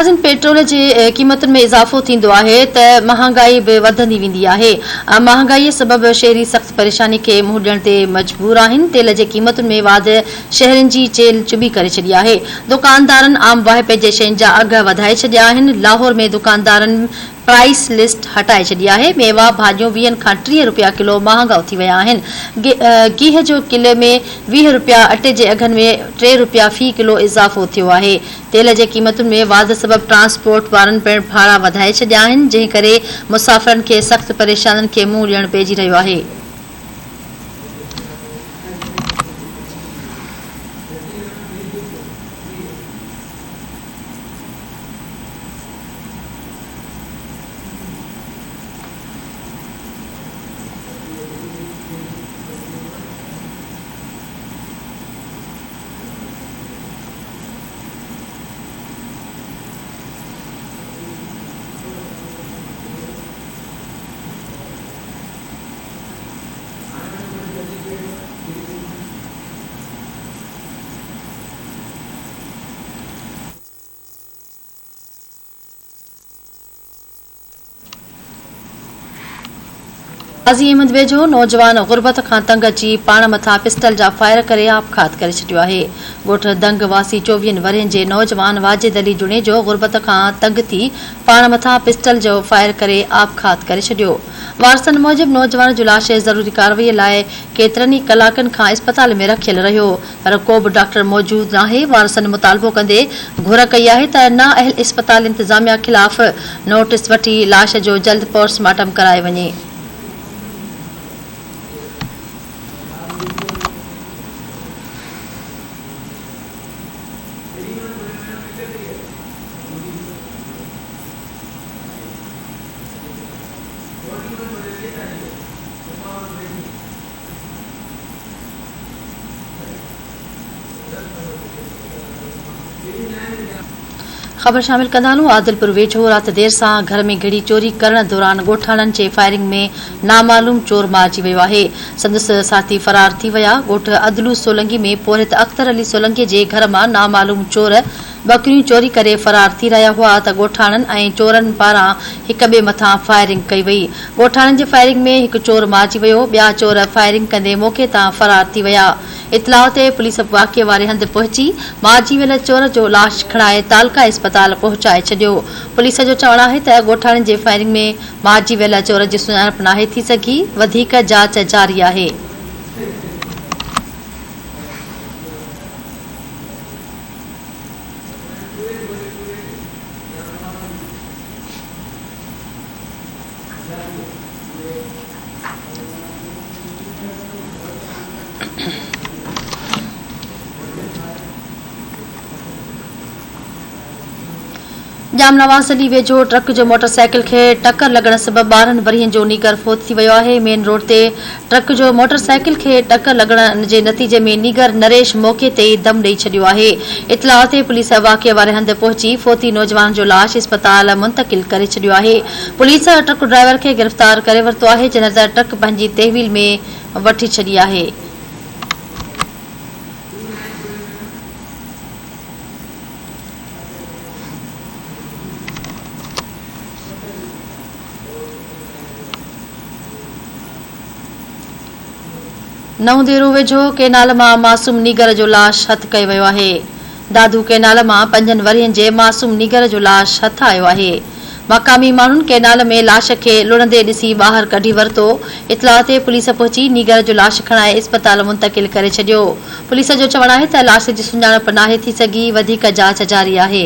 Petrol जे क़ीमतुनि में इज़ाफ़ो थींदो आहे त महांगाई बि वधंदी वेंदी आहे। महांगाईअ सबबि शहरी सख़्त परेशानी खे मुंहुं ॾियण ते मजबूर आहिनि। तेल जे क़ीमतुनि में वाध शहरनि जी चेल चुभी करे छॾी आहे। दुकानदारनि आम वाहिपे जे शयुनि जा अघ वधाए छॾिया आहिनि। लाहौर में दुकानदारनि प्राइस लिस्ट हटाए छॾी आहे। मेवा भाॼियूं 20 खां 30 रुपया किलो महांगा थी विया आहिनि। गिह जो किले में 20 रुपया, अटे जे अघनि में 3 रुपया फी किलो इज़ाफ़ो थियो आहे। तेल जे क़ीमतुनि में वाध सबबि ट्रांसपोर्ट वारनि पिणु भाड़ा वधाए छॾिया आहिनि, जंहिं करे मुसाफ़िरनि खे सख़्त परेशानियुनि खे मुंहुं ॾियणु पइजी रहियो आहे। गाज़ी अहमद वेझो नौजवान गुरबत खां तंग अची पाण मथां पिस्टल जा फायर करे आपघात करे छॾियो आहे। ॻोठ दंग वासी 24 वरहनि जे नौजवान वाजिद अली जुणेजो गुरबत खां तंग थी पाण मथां पिस्टल जो फायर करे आपघात करे छॾियो। वारसनि मूजिबि नौजवान जो लाश ज़रूरी कार्रवाईअ लाइ केतिरनि ई कलाकनि खां अस्पताल में रखियल रहियो, पर को बि डॉक्टर मौजूद नाहे। वारसनि मुतालबो कंदे घुर कई आहे त नाअहल अस्पताल इंतज़ामिया ख़िलाफ़ नोटिस वठी लाश जो जल्द पोस्टमार्टम कराए वञे। खबर शामिल कंदालू। आदिलपुर वेझो रात देर सां घर में घिड़ी चोरी करण दौरान ॻोठाणनि जे फायरिंग में नामालूम चोर मारिजी वियो आहे। संदसि साथी फरार थी विया। ॻोठ अदलू सोलंगी में पोरित अख्तर अली सोलंगी जे घर मां नामालूम चोर बकरियूं चोरी करे फरार थी रहिया हुआ त ॻोठाणनि ऐं चोरनि पारां हिक ॿिए मथां फायरिंग कई वई। ॻोठाणनि जे फायरिंग में हिकु चोर मारिजी वियो। ॿिया चोर फायरिंग कंदे मौक़े तां फरार थी विया। इतलाह ते पुलिस वाक़िए वारे हंधि पहुची मारिजी वियल चोर जो लाश खणाए तालका अस्पताल पहुचाए छॾियो। पुलिस जो चवणु आहे त ॻोठाणनि जे फायरिंग में मारिजी वियल चोर जी सुञाणप नाहे थी सघी। वधीक जांच जारी आहे। जाम नवाज़ अली वेझो ट्रक जो मोटरसाइकिल खे टक्कर लॻण सबबि 12 वरहनि जो नीगर फोत थी वियो आहे। मेन रोड ते ट्रक जो मोटरसाइकिल खे टक्कर लॻण जे नतीजे में नीगर नरेश मौक़े ते ई दम ॾेई छॾियो आहे। इतलाह ते पुलिस वाक़िए वारे हंधि पहुची फोती नौजवान जो लाश अस्पताल मुंतक़िल करे छॾियो आहे। पुलिस ट्रक ड्राइवर खे गिरफ़्तार करे वरितो आहे, जॾहिं त ट्रक पंहिंजी तहवील में वठी छॾी आहे। नऊं देरो वेझो केनाल मां मासूम नीगर जो लाश हथ कयो वियो आहे। दादू केनाल मां 5 वरहनि जे मासूम नीगर जो लाश हथ आयो आहे। मक़ामी माण्हुनि केनाल में लाश खे लुढ़ंदे ॾिसी ॿाहिरि कढी वरितो। इतलाह ते पुलिस पहुची नीगर जो लाश खणाए अस्पताल मुंतक़िल करे छॾियो। पुलिस जो चवणु आहे त लाश जी सुञाणप नाहे थी सघी। वधीक जांच जारी आहे।